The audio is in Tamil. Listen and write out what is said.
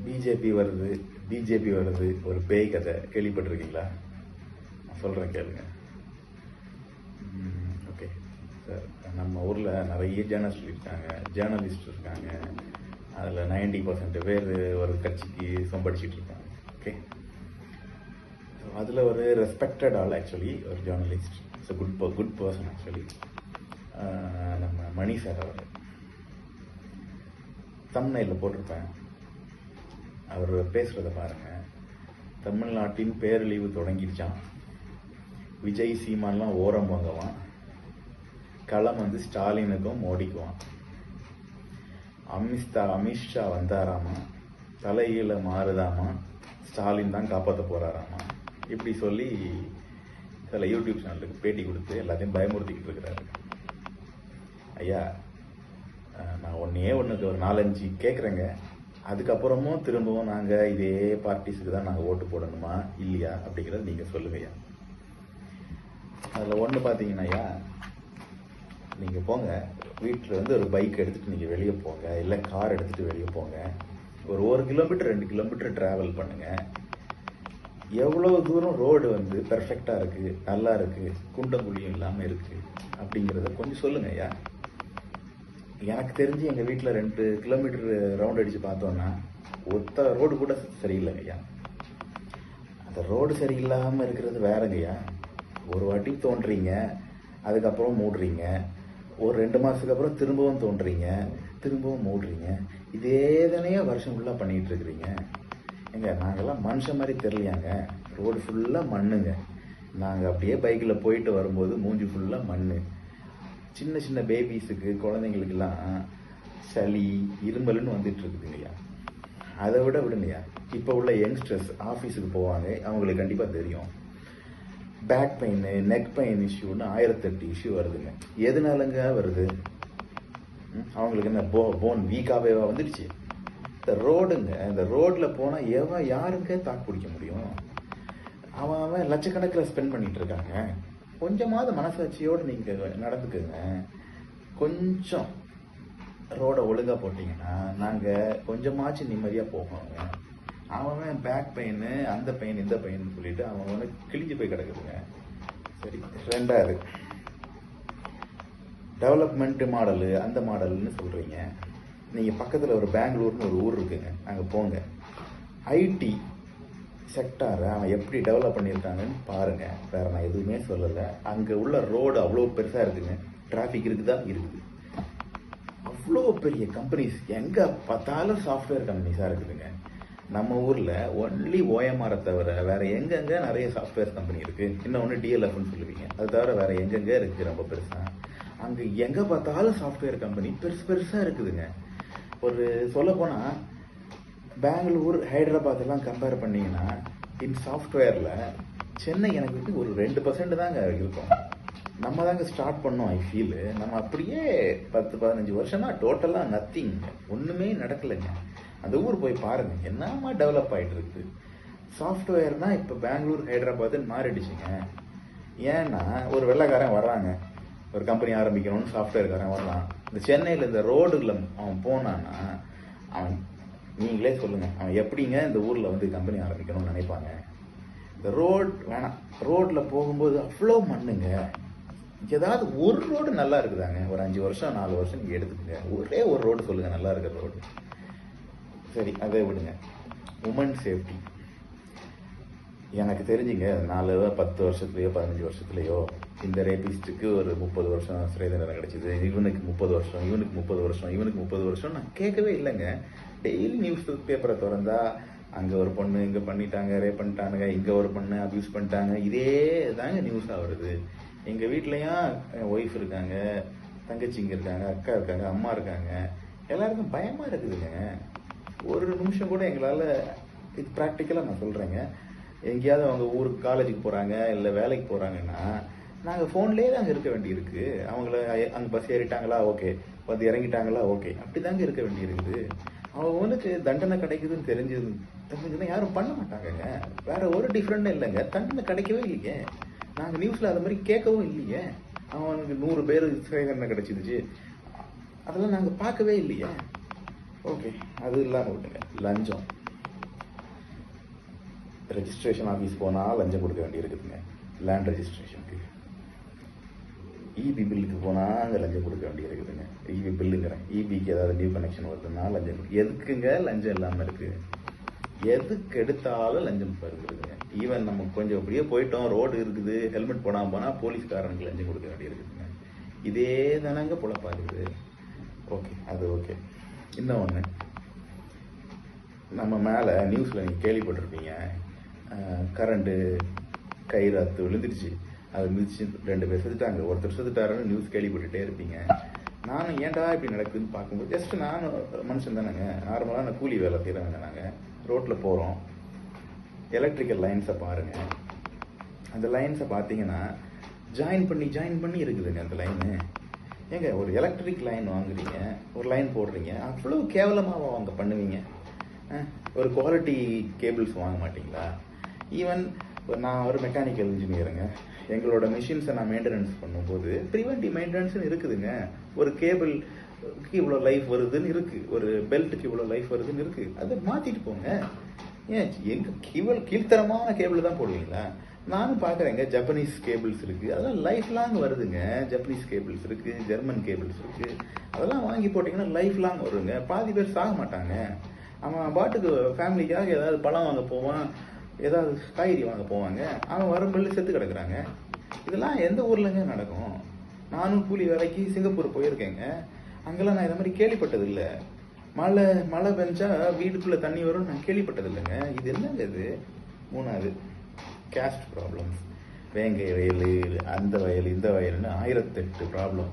பிஜேபி வருது பிஜேபி வருது ஒரு பேய் கதை கேள்விப்பட்டிருக்கீங்களா? நான் சொல்கிறேன் கேளுங்க. ஓகே சார், நம்ம ஊரில் நிறைய ஜேர்னலிஸ்ட் இருக்காங்க. அதில் 90% பேர் ஒரு கட்சிக்கு சொம்படிச்சிட்டு இருக்காங்க. ஓகே, ஸோ அதில் ஒரு ரெஸ்பெக்டட் ஆள் ஆக்சுவலி ஒரு journalist. It's a good person actually. நம்ம மணி சார் அவர் தம்ப்நெயில்ல போட்டிருப்பேன். அவர் பேசுகிறத பாருங்க. தமிழ்நாட்டின் பேரழிவு தொடங்கிடுச்சான். விஜய் சீமான்லாம் ஓரம் வாங்குவான். களம் வந்து ஸ்டாலினுக்கும் மோடிக்குவான். அமித்ஷா வந்தாராமா, தலையில மாறுதாமா, ஸ்டாலின் தான் காப்பாற்ற போறாராமா. இப்படி சொல்லி சில யூடியூப் சேனலுக்கு பேட்டி கொடுத்து எல்லாத்தையும் பயமுறுத்திக்கிட்டு இருக்கிறாரு. ஐயா, நான் ஒன்றுக்கு ஒரு 4-5 கேட்குறேங்க. அதுக்கப்புறமும் திரும்பவும் நாங்கள் இதே பார்ட்டிஸுக்கு தான் நாங்கள் ஓட்டு போடணுமா இல்லையா அப்படிங்கிறத நீங்கள் சொல்லுங்கய்யா. அதில் ஒன்று பார்த்தீங்கன்னாய்யா, நீங்கள் போங்க, வீட்டில் வந்து ஒரு பைக் எடுத்துகிட்டு நீங்கள் வெளியே போங்க, இல்லை கார் எடுத்துகிட்டு வெளியே போங்க. ஒரு 1 கிலோமீட்டர் 2 கிலோமீட்டர் ட்ராவல் பண்ணுங்கள். எவ்வளோ தூரம் ரோடு வந்து பெர்ஃபெக்டாக இருக்குது, நல்லா இருக்குது, குண்டம் குழியும் இல்லாமல் இருக்குது அப்படிங்கிறத கொஞ்சம் சொல்லுங்க ஐயா. எனக்கு தெரிஞ்சு எங்கள் வீட்டில் 2 கிலோமீட்டர் ரவுண்ட் அடித்து பார்த்தோன்னா ஒத்த ரோடு கூட சரியில்லைங்க ஐயா. அந்த ரோடு சரியில்லாமல் இருக்கிறது வேறங்கய்யா. ஒரு வாட்டி தோன்றீங்க, அதுக்கப்புறம் மூடுறீங்க. ஒரு 2 மாதத்துக்கு அப்புறம் திரும்பவும் தோன்றீங்க, திரும்பவும் மூடுறீங்க. இதே தானே வருஷம் ஃபுல்லாக பண்ணிகிட்டு இருக்கிறீங்க. எங்க நாங்கள்லாம் மனுஷன் மாதிரி தெரியலையாங்க. ரோடு ஃபுல்லாக மண்ணுங்க. நாங்கள் அப்படியே பைக்கில் போயிட்டு வரும்போது மூஞ்சி ஃபுல்லாக மண். சின்ன சின்ன பேபிஸுக்கு, குழந்தைங்களுக்கெல்லாம் சளி இருமல்னு வந்துட்டு இருக்குதுங்கய்யா. அதை விடுங்கய்யா, இப்போ உள்ள யங்ஸ்டர்ஸ் ஆஃபீஸுக்கு போவாங்க, அவங்களுக்கு கண்டிப்பாக தெரியும். பேக் பெயின், நெக் பெயின் இஷ்யூன்னு 1008 இஷ்யூ வருதுங்க. எதனாலங்க வருது? அவங்களுக்கு என்ன போன் வீக்காகவே வந்துடுச்சு? இந்த ரோடுங்க, இந்த ரோட்டில் போனால் யாருங்க தாக்கு பிடிக்க முடியும்? அவன் லட்சக்கணக்கில் ஸ்பெண்ட் பண்ணிட்டு இருக்காங்க. கொஞ்சமாவது மனசாட்சியோடு நீங்கள் நடந்துக்குங்க. கொஞ்சம் ரோடை ஒழுங்காக போட்டிங்கன்னா நாங்கள் கொஞ்சமாச்சும் நிம்மதியாக போகணுங்க. அவன் பேக் பெயின், அந்த பெயின், இந்த பெயின் சொல்லிட்டு அவன் வந்து கிழிஞ்சு போய் கிடக்குதுங்க. சரி, 2வது டெவலப்மெண்ட் மாடலு, அந்த மாடல்னு சொல்கிறீங்க. நீங்கள் பக்கத்தில் ஒரு பெங்களூர்னு ஒரு ஊர் இருக்குங்க, அங்கே போங்க. ஐடி செக்டாரை அவன் எப்படி டெவலப் பண்ணியிருக்காங்கன்னு பாருங்கள். வேறு நான் எதுவுமே சொல்லலை. அங்கே உள்ள ரோடு அவ்வளோ பெருசாக இருக்குங்க. டிராஃபிக் இருக்குதா? இருக்குது. அவ்வளோ பெரிய கம்பெனிஸ், எங்கே பார்த்தாலும் சாஃப்ட்வேர் கம்பெனிஸாக இருக்குதுங்க. நம்ம ஊரில் ஒன்லி ஓஎம்ஆரை தவிர வேறு எங்கெங்கே நிறைய சாஃப்ட்வேர் கம்பெனி இருக்குது. இன்னொன்று டிஎல்எஃப்னு சொல்லுவீங்க. அது தவிர வேறு எங்கெங்கே இருக்குது ரொம்ப பெருசாக? அங்கே எங்கே பார்த்தாலும் சாஃப்ட்வேர் கம்பெனி பெருசாக இருக்குதுங்க. ஒரு சொல்லப்போனால் பெங்களூர், ஹைதராபாத் எல்லாம் கம்பேர் பண்ணிங்கன்னா இன் சாஃப்ட்வேரில் சென்னை எனக்கு ஒரு 2% தாங்க இருக்கும். நம்ம தாங்க ஸ்டார்ட் பண்ணோம். ஐ ஃபீல் நம்ம அப்படியே 10-15 வருஷம்னா டோட்டலாக நத்திங், ஒன்றுமே நடக்கலைங்க. அந்த ஊர் போய் பாருங்கள், என்னமா டெவலப் ஆகிட்டு இருக்குது. சாஃப்ட்வேர்னா இப்போ பெங்களூர், ஹைதராபாத்னு மாறிடுச்சுங்க. ஏன்னா ஒரு வெள்ளைக்காரன் வர்றாங்க, ஒரு கம்பெனி ஆரம்பிக்கணும்னு சாஃப்ட்வேர்காரன் வரலாம். இந்த சென்னையில் இந்த ரோடுல அவன் போனான்னா அவன், நீங்களே சொல்லுங்கள், அவன் எப்படிங்க இந்த ஊரில் வந்து கம்பெனி ஆரம்பிக்கணும்னு நினைப்பாங்க? இந்த ரோடு வேணாம். ரோட்டில் போகும்போது அவ்வளோ மண்ணுங்க. ஏதாவது ஒரு ரோடு நல்லா இருக்குதாங்க? ஒரு 5 வருஷம் 4 வருஷம் நீங்கள் எடுத்துக்கோங்க, ஒரே ஒரு ரோடு சொல்லுங்கள் நல்லா இருக்கிற ரோடு. சரி, அதை விடுங்க. உமன் சேஃப்டி எனக்கு தெரிஞ்சுங்க 10 வருஷத்துலையோ 15 வருஷத்துலையோ இந்த ரேபிஸ்ட்டுக்கு ஒரு 30 வருஷம் சிறை தண்டனை கிடைச்சிது. இவனுக்கு 30 வருஷம், இவனுக்கு 30 வருஷம், இவனுக்கு 30 வருஷம் நான் கேட்கவே இல்லைங்க. டெய்லி நியூஸ் பேப்பரை திறந்தா அங்கே ஒரு பொண்ணு இங்கே பண்ணிட்டாங்க, ரேப் பண்ணிட்டானுங்க, இங்கே ஒரு பொண்ணு அப்யூஸ் பண்ணிட்டாங்க, இதே தாங்க நியூஸாக வருது. எங்கள் வீட்லேயும் என் ஒய்ஃப் இருக்காங்க, தங்கச்சிங்க இருக்காங்க, அக்கா இருக்காங்க, அம்மா இருக்காங்க. எல்லாருக்கும் பயமாக இருக்குதுங்க. ஒரு நிமிஷம் கூட எங்களால், இது ப்ராக்டிக்கலாக நான் சொல்கிறேங்க, எங்கேயாவது அவங்க ஊருக்கு காலேஜுக்கு போகிறாங்க இல்லை வேலைக்கு போகிறாங்கன்னா நாங்கள் ஃபோன்லேயே தாங்க இருக்க வேண்டியிருக்கு. அவங்கள அங்கே பஸ் ஏறிட்டாங்களா, ஓகே, வந்து இறங்கிட்டாங்களா, ஓகே, அப்படி தாங்க இருக்க வேண்டியிருக்குது. அவங்களுக்கு தண்டனை கிடைக்குதுன்னு தெரிஞ்சதுன்னா யாரும் பண்ண மாட்டாங்கங்க. வேற ஒரு டிஃப்ரெண்ட்டும் இல்லைங்க, தண்டனை கிடைக்கவே இல்லைங்க. நாங்கள் நியூஸில் அது மாதிரி கேட்கவும் இல்லையே. அவனுக்கு 100 பேர் சிறை தண்டனை கிடைச்சிருச்சு, அதெல்லாம் நாங்கள் பார்க்கவே இல்லையே. ஓகே, அது இல்லாமல் விட்டுங்க. லஞ்சம் ரெஜிஸ்ட்ரேஷன் ஆஃபீஸ் போனால் லஞ்சம் கொடுக்க வேண்டியிருக்குதுங்க. லேண்ட் ரெஜிஸ்ட்ரேஷனுக்கு. இபி பில்லுக்கு போனால் அங்கே லஞ்சம் கொடுக்க வேண்டியிருக்குதுங்க. இபி பில்லுங்கிறேன், இபிக்கு ஏதாவது நியூ கனெக்ஷன் வருதுன்னா லஞ்சம் எதுக்குங்க லஞ்சம் இல்லாமல் இருக்குது? எதுக்கு எடுத்தாலும் லஞ்சம் இருக்குதுங்க. ஈவன் நம்ம கொஞ்சம் அப்படியே போயிட்டோம், ரோடு இருக்குது, ஹெல்மெட் போனால் போலீஸ்காரனுக்கு லஞ்சம் கொடுக்க வேண்டியிருக்குதுங்க. இதே தானங்க பொழப்பா இருக்குது. ஓகே, அது ஓகே. இன்னொன்று, நம்ம மேலே நியூஸில் நீங்கள் கேள்விப்பட்டிருப்பீங்க, கரண்ட்டு கயிறு அத்து விழுந்துருச்சு, அதை மிதிச்சு 2 பேர் செத்துட்டாங்க, ஒருத்தர் செத்துட்டாருன்னு நியூஸ் கேள்விப்பட்டுட்டே இருப்பீங்க. நானும் ஏன்டா இப்படி நடக்குதுன்னு பார்க்கும்போது, ஜஸ்ட் நானும் மனுஷன் தானேங்க, நார்மலாக நான் கூலி வேலை செய்கிறவங்க. நாங்கள் ரோட்டில் போகிறோம், எலக்ட்ரிக்கல் லைன்ஸை பாருங்கள். அந்த லைன்ஸை பார்த்தீங்கன்னா ஜாயின் பண்ணி இருக்குதுங்க அந்த லைனு. ஏங்க, ஒரு எலக்ட்ரிக் லைன் வாங்குறீங்க, ஒரு லைன் போடுறீங்க, அவ்வளோ கேவலமாக அவங்க பண்ணுவீங்க. ஒரு குவாலிட்டி கேபிள்ஸ் வாங்க மாட்டிங்களா? ஈவன் நான் ஒரு மெக்கானிக்கல் இன்ஜினியருங்க. எங்களோட மிஷின்ஸை நான் மெயின்டெனன்ஸ் பண்ணும்போது ப்ரிவென்டிவ் மெயின்டெனன்ஸ்னு இருக்குதுங்க. ஒரு கேபிளுக்கு இவ்வளோ லைஃப் வருதுன்னு இருக்குது, ஒரு பெல்ட்டுக்கு இவ்வளோ லைஃப் வருதுன்னு இருக்குது. அதை மாற்றிட்டு போங்க. ஏன் எங்கள் கீழ்த்தரமான கேபிள் தான் போடுவீங்களா? நானும் பார்க்குறேங்க, ஜப்பனீஸ் கேபிள்ஸ் இருக்குது, அதெல்லாம் லைஃப் லாங் வருதுங்க. ஜப்பனீஸ் கேபிள்ஸ் இருக்குது, ஜெர்மன் கேபிள்ஸ் இருக்குது, அதெல்லாம் வாங்கி போட்டிங்கன்னா லைஃப் லாங் வருங்க. பாதி பேர் சாக மாட்டாங்க. அவன் பாட்டுக்கு ஃபேமிலிக்காக ஏதாவது பழம் வாங்க போவான், ஏதாவது காய்கறி வாங்க போவாங்க, அவன் வரம்பள்ளி செத்து கிடக்குறாங்க. இதெல்லாம் எந்த ஊர்லங்க நடக்கும்? நானும் கூலி வேலைக்கு சிங்கப்பூர் போயிருக்கேங்க. அங்கெல்லாம் நான் இந்த மாதிரி கேள்விப்பட்டதில்லை. மழை பெஞ்சா வீட்டுக்குள்ளே தண்ணி வரும்னு நான் கேள்விப்பட்டதில்லைங்க. இது என்னங்க இது? 3வது, கேஸ்ட் ப்ராப்ளம்ஸ். வேங்கை வயல், அந்த வயல், இந்த வயல்னு 1008 ப்ராப்ளம்.